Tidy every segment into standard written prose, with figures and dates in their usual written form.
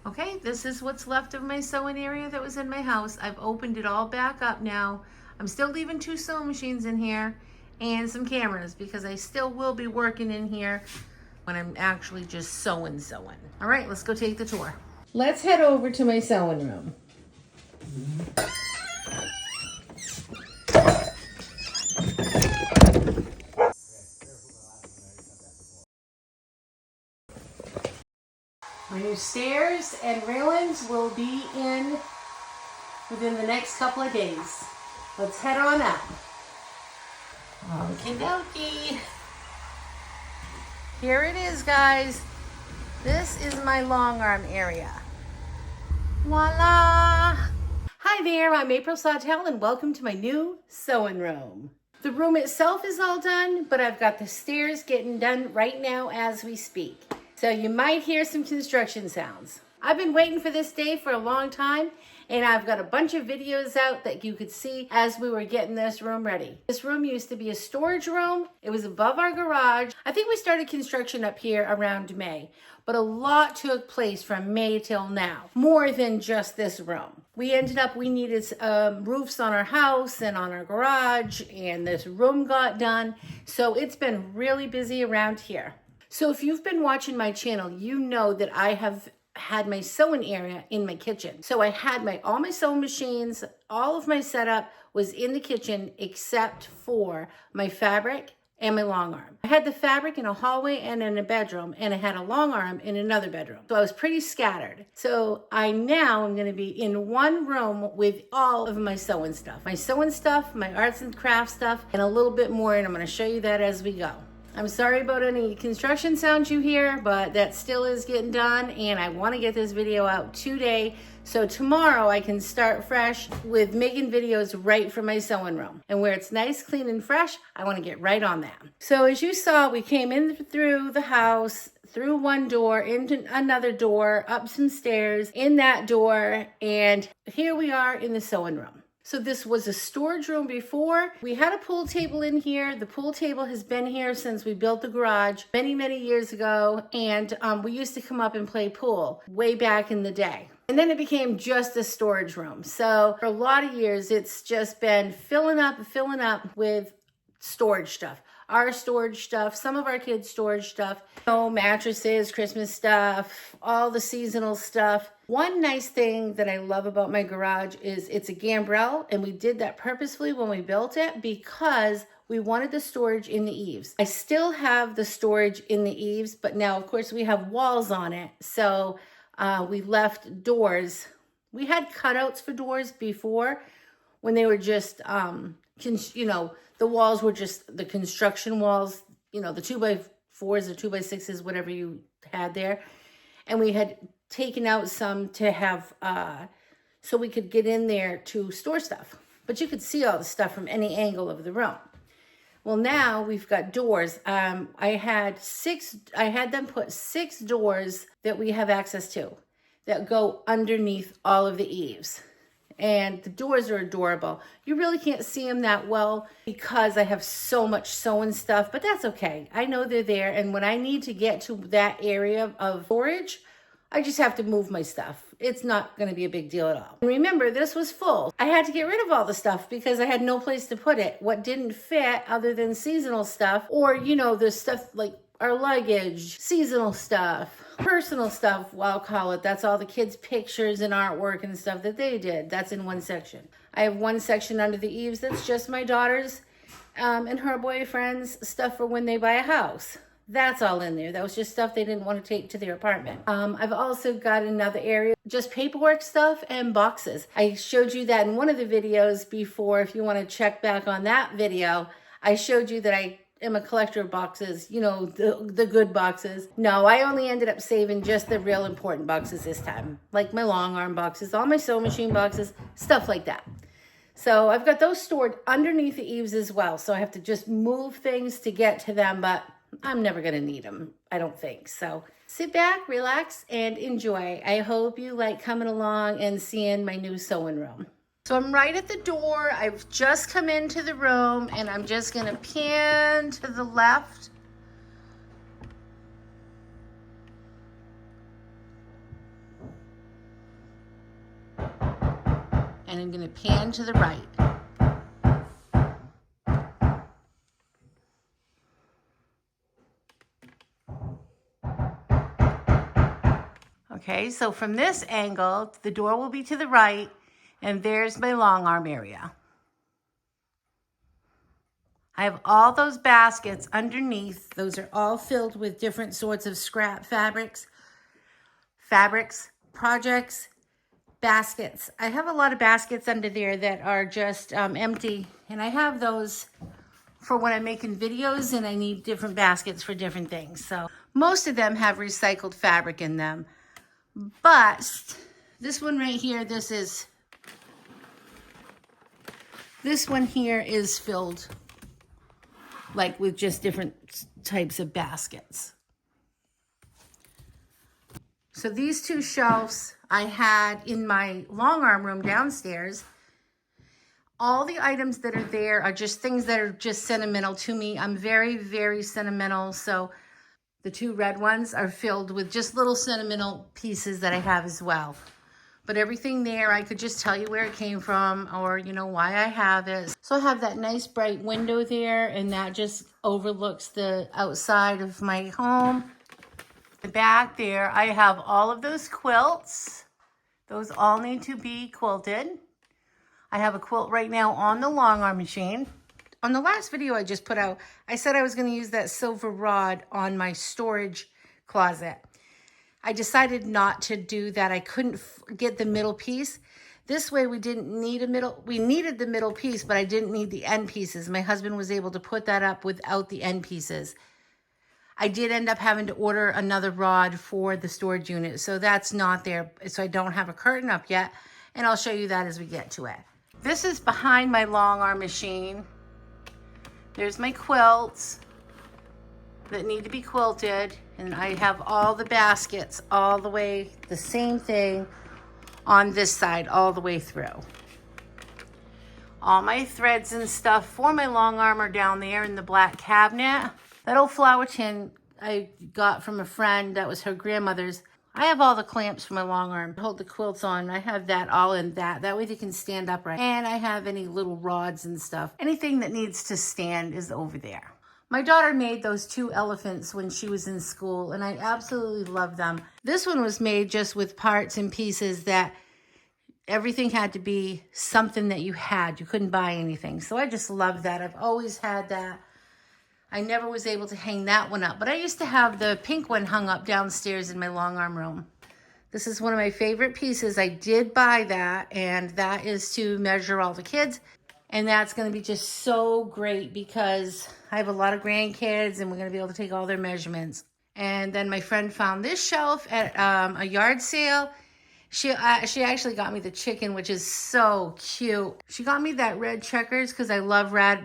Okay, this is what's left of my sewing area that was in my house. I've opened it all back up now. I'm still leaving 2 sewing machines in here and some cameras because I still will be working in here when I'm actually just sewing. All right, let's go take the tour. Let's head over to my sewing room. My new stairs and railings will be in within the next couple of days. Let's head on up. Okie dokie. Here it is, guys. This is my long arm area. Voila! Hi there, I'm April Sawtelle and welcome to my new sewing room. The room itself is all done, but I've got the stairs getting done right now as we speak. So you might hear some construction sounds. I've been waiting for this day for a long time, and I've got a bunch of videos out that you could see as we were getting this room ready. This room used to be a storage room. It was above our garage. I think we started construction up here around May, but a lot took place from May till now, more than just this room. We needed roofs on our house and on our garage, and this room got done. So it's been really busy around here. So if you've been watching my channel, you know that I have had my sewing area in my kitchen. So I had all my sewing machines, all of my setup was in the kitchen except for my fabric and my long arm. I had the fabric in a hallway and in a bedroom, and I had a long arm in another bedroom. So I was pretty scattered. So I now am gonna be in one room with all of my sewing stuff. My sewing stuff, my arts and crafts stuff, and a little bit more, and I'm gonna show you that as we go. I'm sorry about any construction sounds you hear, but that still is getting done, and I want to get this video out today so tomorrow I can start fresh with making videos right from my sewing room. And where it's nice, clean, and fresh, I want to get right on that. So as you saw, we came in through the house, through one door, into another door, up some stairs, in that door, and here we are in the sewing room. So this was a storage room before. We had a pool table in here. The pool table has been here since we built the garage many, many years ago. And we used to come up and play pool way back in the day. And then it became just a storage room. So for a lot of years, it's just been filling up with storage stuff. Our storage stuff, some of our kids' storage stuff, mattresses, Christmas stuff, all the seasonal stuff. One nice thing that I love about my garage is it's a gambrel, and we did that purposefully when we built it because we wanted the storage in the eaves. I still have the storage in the eaves, but now, of course, we have walls on it. So we left doors. We had cutouts for doors before when they were just, the walls were just the construction walls, the 2x4s or 2x6s, whatever you had there. And we had taken out some to have, so we could get in there to store stuff. But you could see all the stuff from any angle of the room. Well, now we've got doors. I had them put 6 doors that we have access to that go underneath all of the eaves. And the doors are adorable. You really can't see them that well because I have so much sewing stuff, but that's okay. I know they're there, and when I need to get to that area of storage, I just have to move my stuff. It's not going to be a big deal at all. And remember, this was full. I had to get rid of all the stuff because I had no place to put it. What didn't fit other than seasonal stuff, or, the stuff like our luggage, seasonal stuff, personal stuff, I'll call it. That's all the kids' pictures and artwork and stuff that they did. That's in one section. I have one section under the eaves that's just my daughter's and her boyfriend's stuff for when they buy a house. That's all in there. That was just stuff they didn't want to take to their apartment. I've also got another area, just paperwork stuff and boxes. I showed you that in one of the videos before. If you want to check back on that video, I showed you that I am a collector of boxes, the good boxes. No, I only ended up saving just the real important boxes this time, like my long arm boxes, all my sewing machine boxes, stuff like that. So I've got those stored underneath the eaves as well. So I have to just move things to get to them, but I'm never going to need them, I don't think. So sit back, relax, and enjoy. I hope you like coming along and seeing my new sewing room. So I'm right at the door. I've just come into the room, and I'm just going to pan to the left. and I'm going to pan to the right. Okay, so from this angle, the door will be to the right, and there's my long arm area. I have all those baskets underneath. Those are all filled with different sorts of scrap fabrics, projects, baskets. I have a lot of baskets under there that are just empty, and I have those for when I'm making videos and I need different baskets for different things. So most of them have recycled fabric in them. But this one right here, this one here is filled like with just different types of baskets. So these two shelves I had in my long arm room downstairs. All the items that are there are just things that are just sentimental to me. I'm very, very sentimental. So the two red ones are filled with just little sentimental pieces that I have as well. But everything there, I could just tell you where it came from or, you know, why I have it. So I have that nice bright window there, and that just overlooks the outside of my home. The back there, I have all of those quilts. Those all need to be quilted. I have a quilt right now on the long arm machine. On the last video I just put out, I said I was going to use that silver rod on my storage closet. I decided not to do that. I couldn't get the middle piece. This way we didn't need a middle. We needed the middle piece, but I didn't need the end pieces. My husband was able to put that up without the end pieces. I did end up having to order another rod for the storage unit, so that's not there. So I don't have a curtain up yet, and I'll show you that as we get to it. This is behind my long arm machine. There's my quilts that need to be quilted, and I have all the baskets all the way, the same thing on this side all the way through. All my threads and stuff for my long arm are down there in the black cabinet. That old flower tin I got from a friend, that was her grandmother's. I have all the clamps for my long arm to hold the quilts on. I have that all in that. That way they can stand upright. And I have any little rods and stuff. Anything that needs to stand is over there. My daughter made those two elephants when she was in school, and I absolutely love them. This one was made just with parts and pieces that everything had to be something that you had. You couldn't buy anything. So I just love that. I've always had that. I never was able to hang that one up, but I used to have the pink one hung up downstairs in my long arm room. This is one of my favorite pieces. I did buy that, and that is to measure all the kids. And that's going to be just so great because I have a lot of grandkids and we're going to be able to take all their measurements. And then my friend found this shelf at a yard sale. She actually got me the chicken, which is so cute. She got me that red checkers because I love red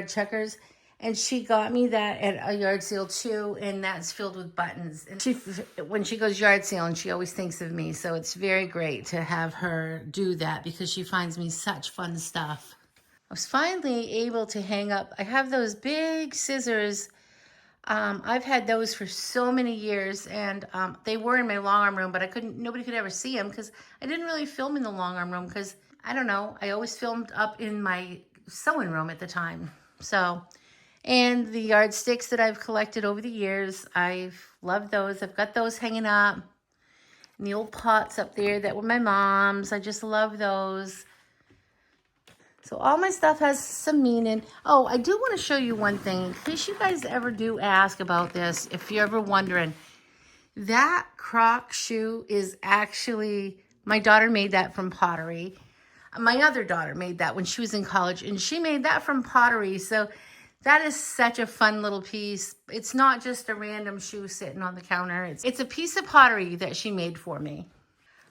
checkers. And she got me that at a yard sale too, and that's filled with buttons. And when she goes yard sailing, she always thinks of me. So it's very great to have her do that because she finds me such fun stuff. I was finally able to hang up. I have those big scissors. I've had those for so many years, and they were in my long arm room, but nobody could ever see them because I didn't really film in the long arm room because, I don't know, I always filmed up in my sewing room at the time. So... And the yardsticks that I've collected over the years, I've loved those. I've got those hanging up. And the old pots up there that were my mom's. I just love those. So all my stuff has some meaning. Oh, I do want to show you one thing. In case you guys ever do ask about this, if you're ever wondering. That croc shoe is actually, my daughter made that from pottery. My other daughter made that when she was in college. And she made that from pottery. So... that is such a fun little piece. It's not just a random shoe sitting on the counter. It's a piece of pottery that she made for me.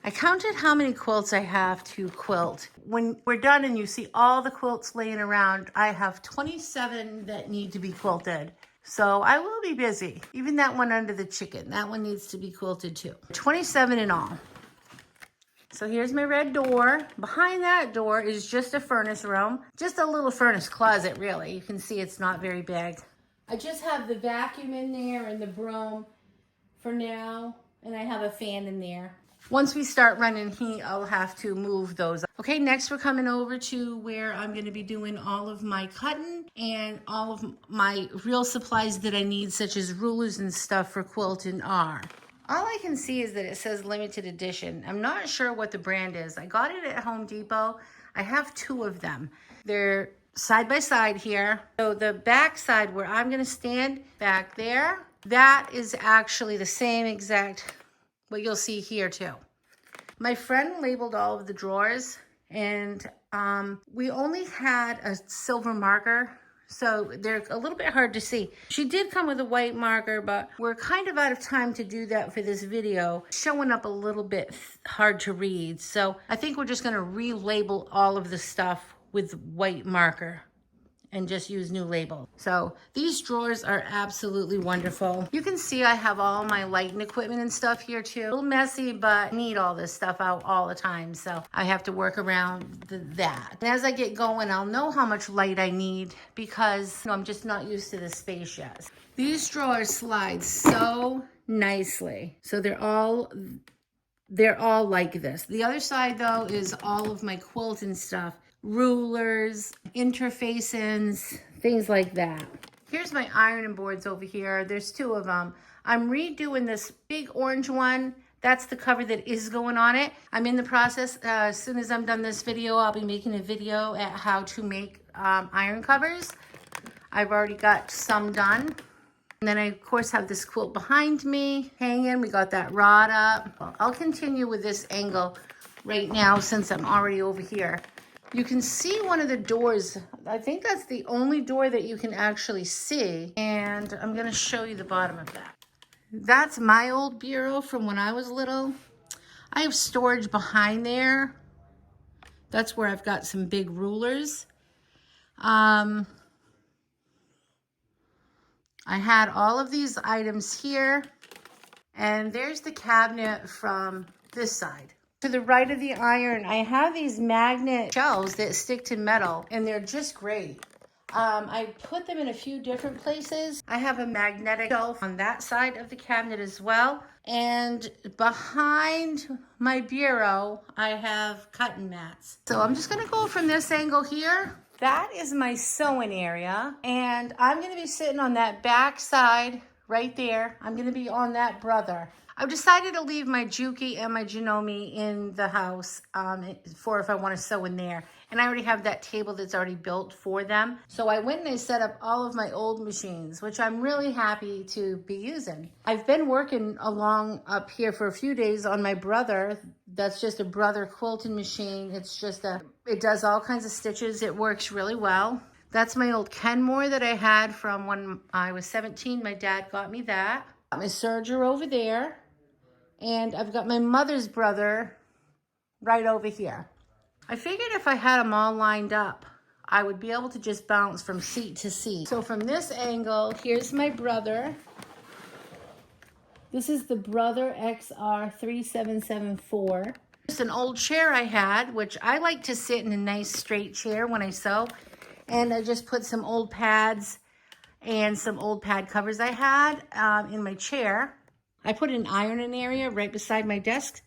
I counted how many quilts I have to quilt. When we're done and you see all the quilts laying around, I have 27 that need to be quilted. So I will be busy. Even that one under the chicken, that one needs to be quilted too. 27 in all. So here's my red door. Behind that door is just a furnace room. Just a little furnace closet, really. You can see it's not very big. I just have the vacuum in there and the broom for now. And I have a fan in there. Once we start running heat, I'll have to move those. Okay, next we're coming over to where I'm going to be doing all of my cutting and all of my real supplies that I need, such as rulers and stuff for quilting are. All I can see is that it says limited edition. I'm not sure what the brand is. I got it at Home Depot. I have 2 of them. They're side by side here. So the back side where I'm going to stand back there, that is actually the same exact what you'll see here too. My friend labeled all of the drawers, and we only had a silver marker, so they're a little bit hard to see. She did come with a white marker, but we're kind of out of time to do that for this video. Showing up a little bit hard to read, so I think we're just going to relabel all of the stuff with white marker and just use new label. So these drawers are absolutely wonderful. You can see I have all my lighting equipment and stuff here too. A little messy, but I need all this stuff out all the time. So I have to work around that. And as I get going, I'll know how much light I need because I'm just not used to this space yet. These drawers slide so nicely. So they're all like this. The other side though is all of my quilting stuff. Rulers, interfacings, things like that. Here's my ironing boards over here. There's 2 of them. I'm redoing this big orange one. That's the cover that is going on it. I'm in the process. As soon as I'm done this video, I'll be making a video at how to make iron covers. I've already got some done. And then I, of course, have this quilt behind me hanging. We got that rod up. Well, I'll continue with this angle right now since I'm already over here. You can see one of the doors. I think that's the only door that you can actually see. And I'm going to show you the bottom of that. That's my old bureau from when I was little. I have storage behind there. That's where I've got some big rulers. I had all of these items here. And there's the cabinet from this side. To the right of the iron, I have these magnet shelves that stick to metal, and they're just great. I put them in a few different places. I have a magnetic shelf on that side of the cabinet as well. And behind my bureau, I have cutting mats. So I'm just gonna go from this angle here. That is my sewing area, and I'm gonna be sitting on that back side right there. I'm gonna be on that brother. I've decided to leave my Juki and my Janome in the house for if I want to sew in there. And I already have that table that's already built for them. So I went and I set up all of my old machines, which I'm really happy to be using. I've been working along up here for a few days on my brother. That's just a brother quilting machine. It's just it does all kinds of stitches. It works really well. That's my old Kenmore that I had from when I was 17. My dad got me that. Got my serger over there. And I've got my mother's brother right over here. I figured if I had them all lined up, I would be able to just bounce from seat to seat. So from this angle, here's my brother. This is the Brother XR3774. It's an old chair I had, which I like to sit in a nice straight chair when I sew. And I just put some old pads and some old pad covers I had in my chair. I put an ironing area right beside my desk.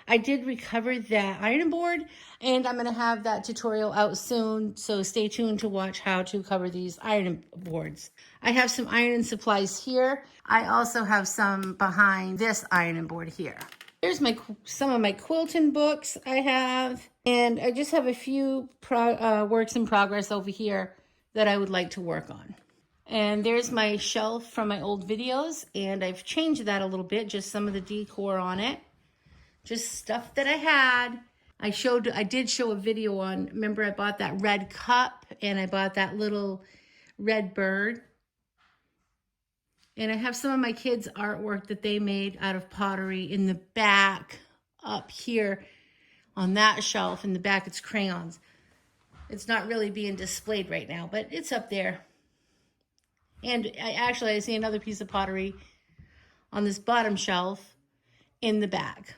I did recover that ironing board, and I'm going to have that tutorial out soon, so stay tuned to watch how to cover these ironing boards. I have some ironing supplies here. I also have some behind this ironing board here. Here's some of my quilting books I have, and I just have a few works in progress over here that I would like to work on. And there's my shelf from my old videos, and I've changed that a little bit, just some of the decor on it. Just stuff that I had. I did show a video on, remember I bought that red cup, and I bought that little red bird. And I have some of my kids' artwork that they made out of pottery in the back up here on that shelf. In the back, it's crayons. It's not really being displayed right now, but it's up there. And I see another piece of pottery on this bottom shelf in the back.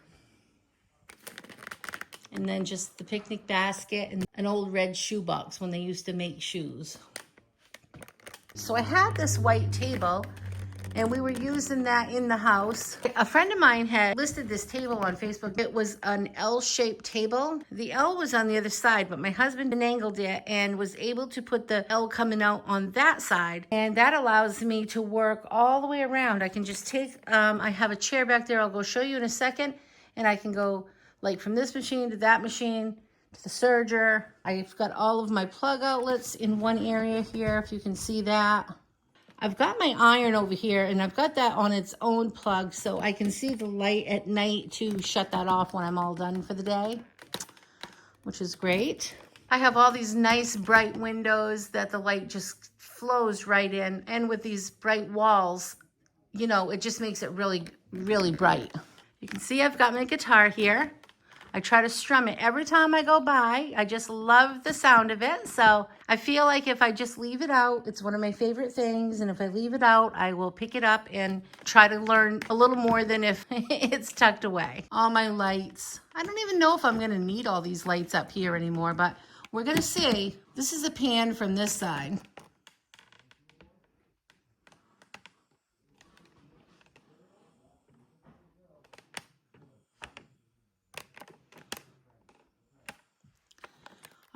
And then just the picnic basket and an old red shoebox when they used to make shoes. So I had this white table, and we were using that in the house. A friend of mine had listed this table on Facebook. It was an L-shaped table. The L was on the other side, but my husband angled it and was able to put the L coming out on that side. And that allows me to work all the way around. I can just take, I have a chair back there. I'll go show you in a second. And I can go like from this machine to that machine to the serger. I've got all of my plug outlets in one area here, if you can see that. I've got my iron over here, and I've got that on its own plug, so I can see the light at night to shut that off when I'm all done for the day, which is great. I have all these nice bright windows that the light just flows right in, and with these bright walls, you know, it just makes it really, really bright. You can see I've got my guitar here. I try to strum it every time I go by. I just love the sound of it. So I feel like if I just leave it out, it's one of my favorite things. And if I leave it out, I will pick it up and try to learn a little more than if it's tucked away. All my lights. I don't even know if I'm going to need all these lights up here anymore, but we're going to see. This is a pan from this side.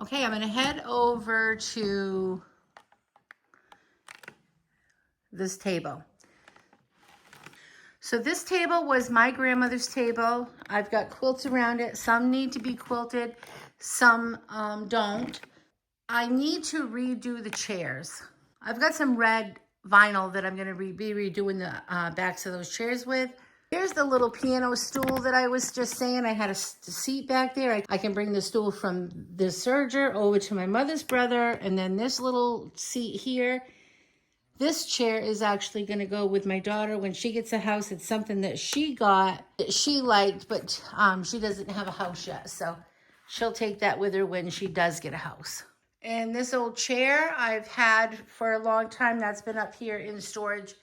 Okay, I'm going to head over to this table. So this table was my grandmother's table. I've got quilts around it. Some need to be quilted, some don't. I need to redo the chairs. I've got some red vinyl that I'm going to be redoing the backs of those chairs with. Here's the little piano stool that I was just saying. I had a seat back there. I can bring the stool from the serger over to my mother's brother, and then this little seat here. This chair is actually going to go with my daughter when she gets a house. It's something that she got, that she liked, but she doesn't have a house yet. So she'll take that with her when she does get a house. And this old chair I've had for a long time. That's been up here in storage.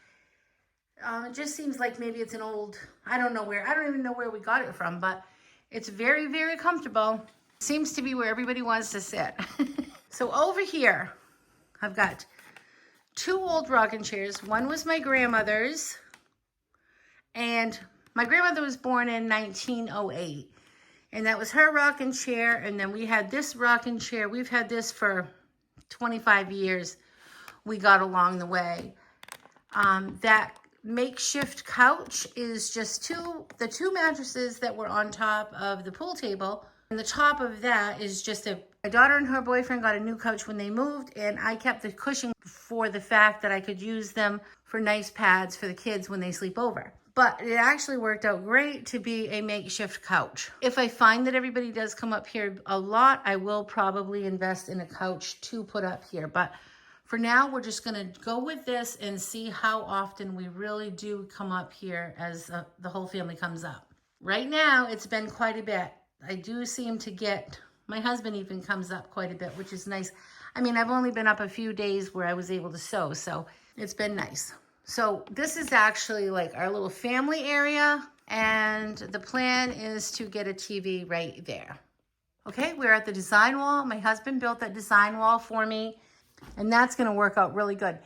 It just seems like maybe it's an old, I don't even know where we got it from, but it's very, very comfortable. Seems to be where everybody wants to sit. So over here, I've got two old rocking chairs. One was my grandmother's, and my grandmother was born in 1908, and that was her rocking chair. And then we had this rocking chair. We've had this for 25 years. We got along the way. That makeshift couch is just the two mattresses that were on top of the pool table, and the top of that is just my daughter and her boyfriend got a new couch when they moved, and I kept the cushion for the fact that I could use them for nice pads for the kids when they sleep over. But it actually worked out great to be a makeshift couch. If I find that everybody does come up here a lot, I will probably invest in a couch to put up here. But for now, we're just gonna go with this and see how often we really do come up here as the whole family comes up. Right now, it's been quite a bit. I do seem to get, my husband even comes up quite a bit, which is nice. I mean, I've only been up a few days where I was able to sew, so it's been nice. So this is actually like our little family area, and the plan is to get a TV right there. Okay, we're at the design wall. My husband built that design wall for me, and that's gonna work out really good.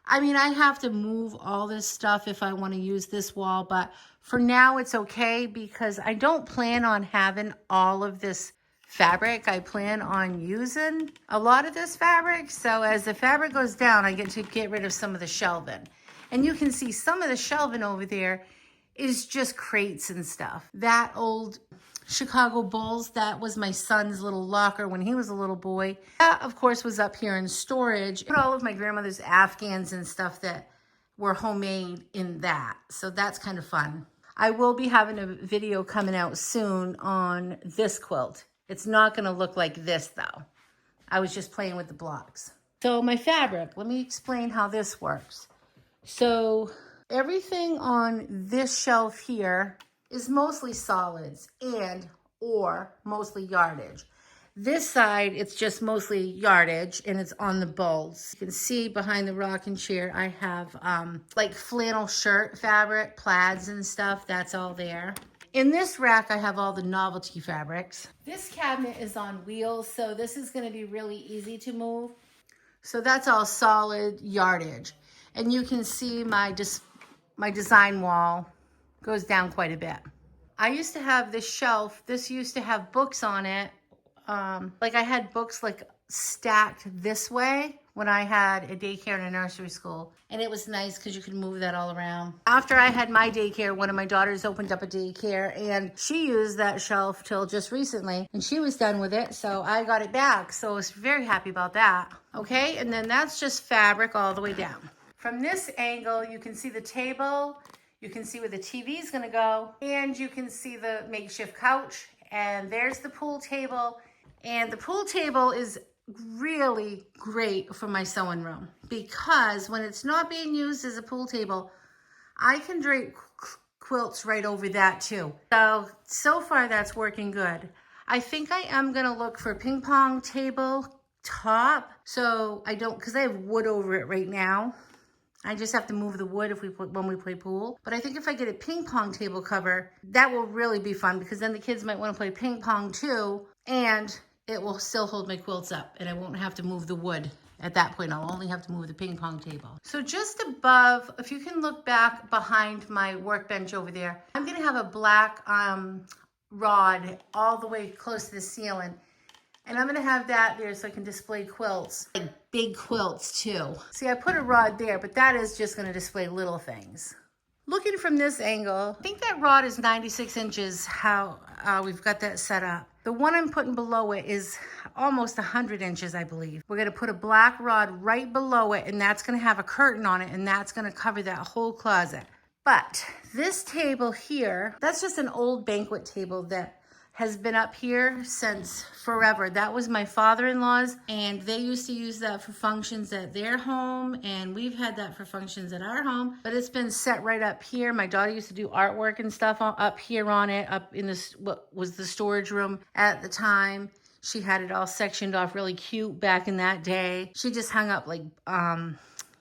I mean, I have to move all this stuff if I wanna use this wall, but for now it's okay because I don't plan on having all of this fabric. I plan on using a lot of this fabric. So as the fabric goes down, I get to get rid of some of the shelving. And you can see some of the shelving over there is just crates and stuff. That old Chicago Bulls, that was my son's little locker when he was a little boy. That, of course, was up here in storage. Put all of my grandmother's Afghans and stuff that were homemade in that. So that's kind of fun. I will be having a video coming out soon on this quilt. It's not going to look like this, though. I was just playing with the blocks. So my fabric, let me explain how this works. So everything on this shelf here is mostly solids or mostly yardage. This side, it's just mostly yardage, and it's on the bulbs. You can see behind the rocking chair, I have like flannel shirt fabric, plaids and stuff. That's all there. In this rack, I have all the novelty fabrics. This cabinet is on wheels, so this is going to be really easy to move. So that's all solid yardage. And you can see my my design wall goes down quite a bit. I used to have this shelf. This used to have books on it. Like I had books like stacked this way when I had a daycare and a nursery school. And it was nice because you could move that all around. After I had my daycare, one of my daughters opened up a daycare and she used that shelf till just recently and she was done with it. So I got it back. So I was very happy about that. Okay, and then that's just fabric all the way down. From this angle, you can see the table. You can see where the TV is going to go, and you can see the makeshift couch, and there's the pool table. And the pool table is really great for my sewing room because when it's not being used as a pool table, I can drape quilts right over that too. So far that's working good. I think I am going to look for a ping pong table top, so I don't, because I have wood over it right now. I just have to move the wood when we play pool. But I think if I get a ping pong table cover, that will really be fun because then the kids might want to play ping pong too. And it will still hold my quilts up and I won't have to move the wood. At that point, I'll only have to move the ping pong table. So just above, if you can look back behind my workbench over there, I'm going to have a black rod all the way close to the ceiling. And I'm gonna have that there so I can display quilts, like big quilts too. See, I put a rod there, but that is just gonna display little things. Looking from this angle, I think that rod is 96 inches, how we've got that set up. The one I'm putting below it is almost 100 inches, I believe. We're gonna put a black rod right below it, and that's gonna have a curtain on it, and that's gonna cover that whole closet. But this table here, that's just an old banquet table that has been up here since forever. That was my father-in-law's, and they used to use that for functions at their home, and we've had that for functions at our home, but it's been set right up here. My daughter used to do artwork and stuff up here on it, up in this, what was the storage room at the time. She had it all sectioned off really cute back in that day. She just hung up like,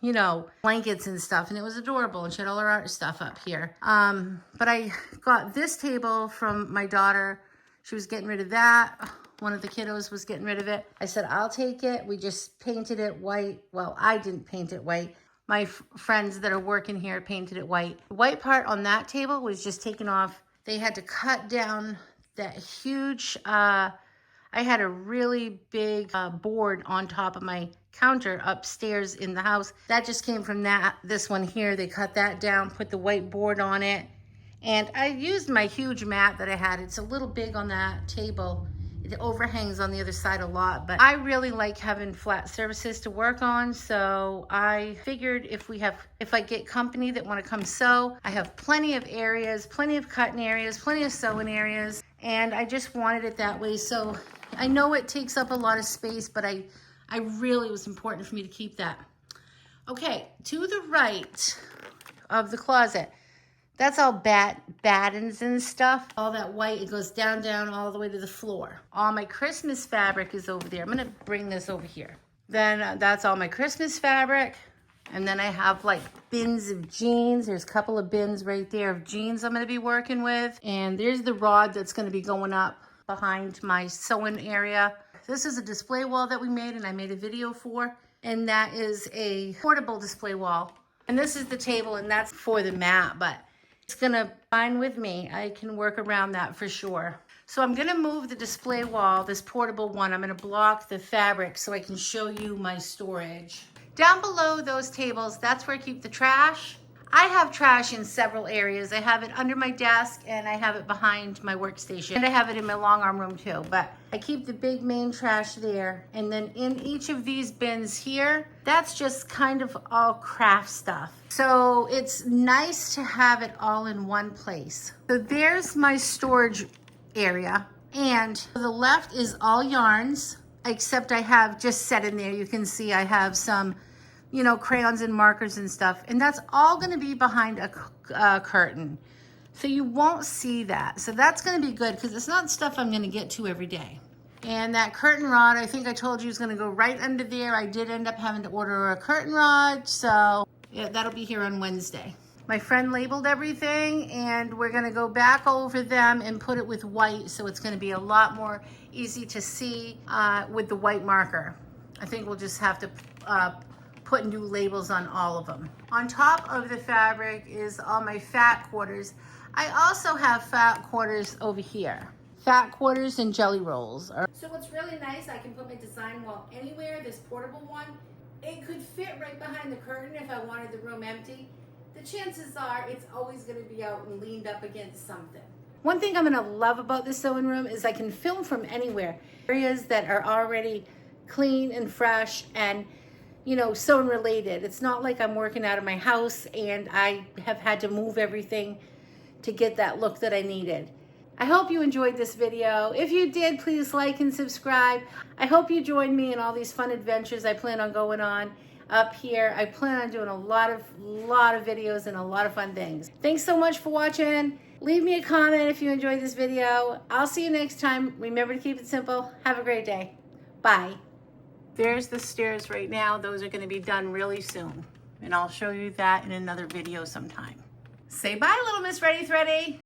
you know, blankets and stuff, and it was adorable, and she had all her art stuff up here. But I got this table from my daughter. She was getting rid of that. One of the kiddos was getting rid of it. I said, I'll take it. We just painted it white. Well, I didn't paint it white. My friends that are working here painted it white. The white part on that table was just taken off. They had to cut down that huge, I had a really big board on top of my counter upstairs in the house. That just came from this one here. They cut that down, put the white board on it. And I used my huge mat that I had. It's a little big on that table. It overhangs on the other side a lot, but I really like having flat surfaces to work on. So I figured if I get company that want to come sew, I have plenty of areas, plenty of cutting areas, plenty of sewing areas. And I just wanted it that way. So I know it takes up a lot of space, but I really was important for me to keep that. Okay, to the right of the closet, that's all battens and stuff. All that white, it goes down all the way to the floor. All my Christmas fabric is over there. I'm gonna bring this over here. Then that's all my Christmas fabric. And then I have like bins of jeans. There's a couple of bins right there of jeans I'm gonna be working with. And there's the rod that's gonna be going up behind my sewing area. This is a display wall that we made and I made a video for. And that is a portable display wall. And this is the table and that's for the mat, but it's gonna fine with me. I can work around that for sure. So I'm gonna move the display wall, this portable one. I'm gonna block the fabric so I can show you my storage. Down below those tables, that's where I keep the trash. I have trash in several areas. I have it under my desk and I have it behind my workstation. And I have it in my long arm room too, but I keep the big main trash there. And then in each of these bins here, that's just kind of all craft stuff. So it's nice to have it all in one place. So there's my storage area. And to the left is all yarns, except I have just set in there. You can see I have some, you know, crayons and markers and stuff. And that's all gonna be behind a curtain. So you won't see that. So that's gonna be good because it's not stuff I'm gonna get to every day. And that curtain rod, I think I told you is gonna go right under there. I did end up having to order a curtain rod. So yeah, that'll be here on Wednesday. My friend labeled everything and we're gonna go back over them and put it with white. So it's gonna be a lot more easy to see with the white marker. I think we'll just have to put new labels on all of them. On top of the fabric is all my fat quarters. I also have fat quarters over here. Fat quarters and jelly rolls. So what's really nice, I can put my design wall anywhere. This portable one, it could fit right behind the curtain if I wanted the room empty. The chances are it's always going to be out and leaned up against something. One thing I'm going to love about this sewing room is I can film from anywhere. Areas that are already clean and fresh and, you know, sewing related. It's not like I'm working out of my house and I have had to move everything to get that look that I needed. I hope you enjoyed this video. If you did, please like and subscribe. I hope you join me in all these fun adventures I plan on going on up here. I plan on doing a lot of videos and a lot of fun things. Thanks so much for watching. Leave me a comment if you enjoyed this video. I'll see you next time. Remember to keep it simple. Have a great day. Bye. There's the stairs right now. Those are going to be done really soon. And I'll show you that in another video sometime. Say bye, little Miss Reddy Thready.